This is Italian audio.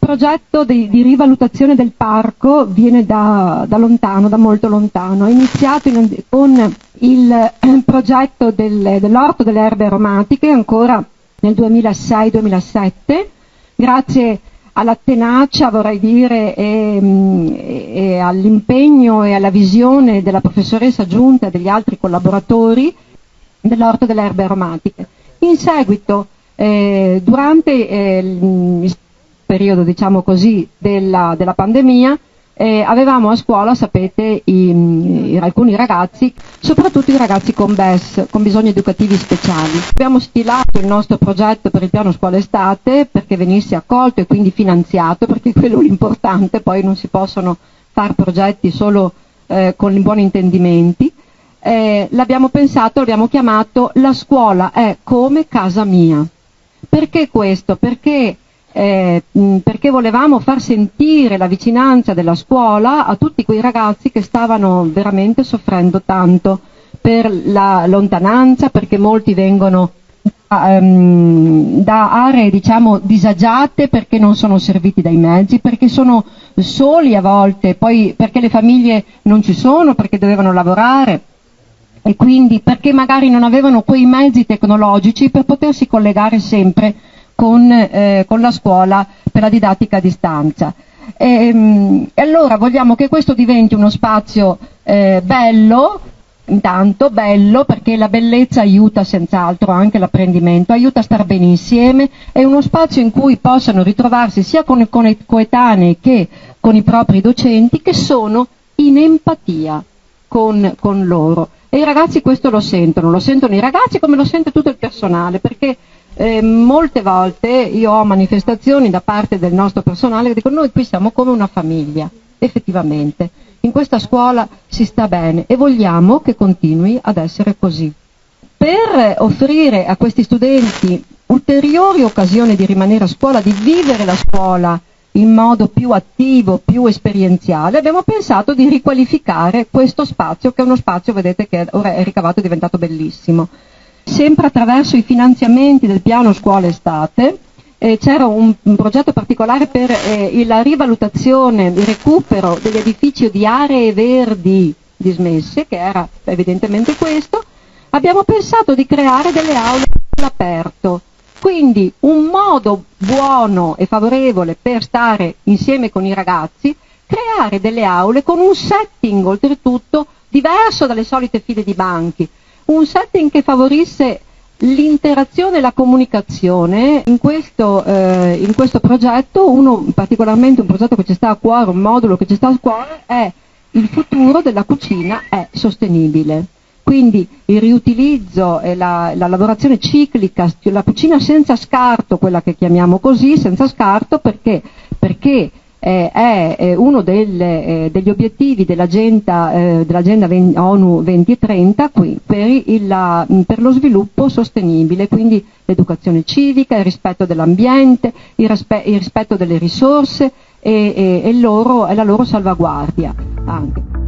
progetto di rivalutazione del parco viene da lontano, da molto lontano. È iniziato con il progetto dell'orto delle erbe aromatiche ancora nel 2006-2007, grazie alla tenacia, vorrei dire, e all'impegno e alla visione della professoressa Giunta e degli altri collaboratori dell'orto delle erbe aromatiche. In seguito, durante il periodo, diciamo così, della pandemia, avevamo a scuola, sapete, alcuni ragazzi, soprattutto i ragazzi con BES, con bisogni educativi speciali. Abbiamo stilato il nostro progetto per il piano scuola estate perché venisse accolto e quindi finanziato, perché quello è l'importante, poi non si possono fare progetti solo con i buoni intendimenti. L'abbiamo pensato, l'abbiamo chiamato La scuola è come casa mia. Perché questo? Perché volevamo far sentire la vicinanza della scuola a tutti quei ragazzi che stavano veramente soffrendo tanto per la lontananza, perché molti vengono da aree, diciamo, disagiate, perché non sono serviti dai mezzi, perché sono soli a volte, poi perché le famiglie non ci sono, perché dovevano lavorare e quindi perché magari non avevano quei mezzi tecnologici per potersi collegare sempre con la scuola per la didattica a distanza. E allora vogliamo che questo diventi uno spazio bello, intanto bello perché la bellezza aiuta senz'altro anche l'apprendimento, aiuta a star bene insieme, è uno spazio in cui possano ritrovarsi sia con i coetanei che con i propri docenti che sono in empatia con loro. E i ragazzi questo lo sentono i ragazzi come lo sente tutto il personale, perché molte volte io ho manifestazioni da parte del nostro personale che dicono: noi qui siamo come una famiglia. Effettivamente in questa scuola si sta bene e vogliamo che continui ad essere così. Per offrire a questi studenti ulteriori occasioni di rimanere a scuola, di vivere la scuola in modo più attivo, più esperienziale, abbiamo pensato di riqualificare questo spazio, che è uno spazio, vedete, che ora è ricavato e diventato bellissimo. Sempre attraverso i finanziamenti del piano scuola estate c'era un progetto particolare per la rivalutazione, il recupero degli edifici di aree verdi dismesse, che era evidentemente questo. Abbiamo pensato di creare delle aule all'aperto, quindi un modo buono e favorevole per stare insieme con i ragazzi, creare delle aule con un setting oltretutto diverso dalle solite file di banchi, un setting che favorisse l'interazione e la comunicazione. In questo progetto, particolarmente un progetto che ci sta a cuore, un modulo che ci sta a cuore, è il futuro della cucina è sostenibile. Quindi il riutilizzo e la lavorazione ciclica, la cucina senza scarto, quella che chiamiamo così, senza scarto, perché è uno degli obiettivi dell'agenda ONU 2030 qui, per lo sviluppo sostenibile, quindi l'educazione civica, il rispetto dell'ambiente, il rispetto delle risorse e la loro salvaguardia anche.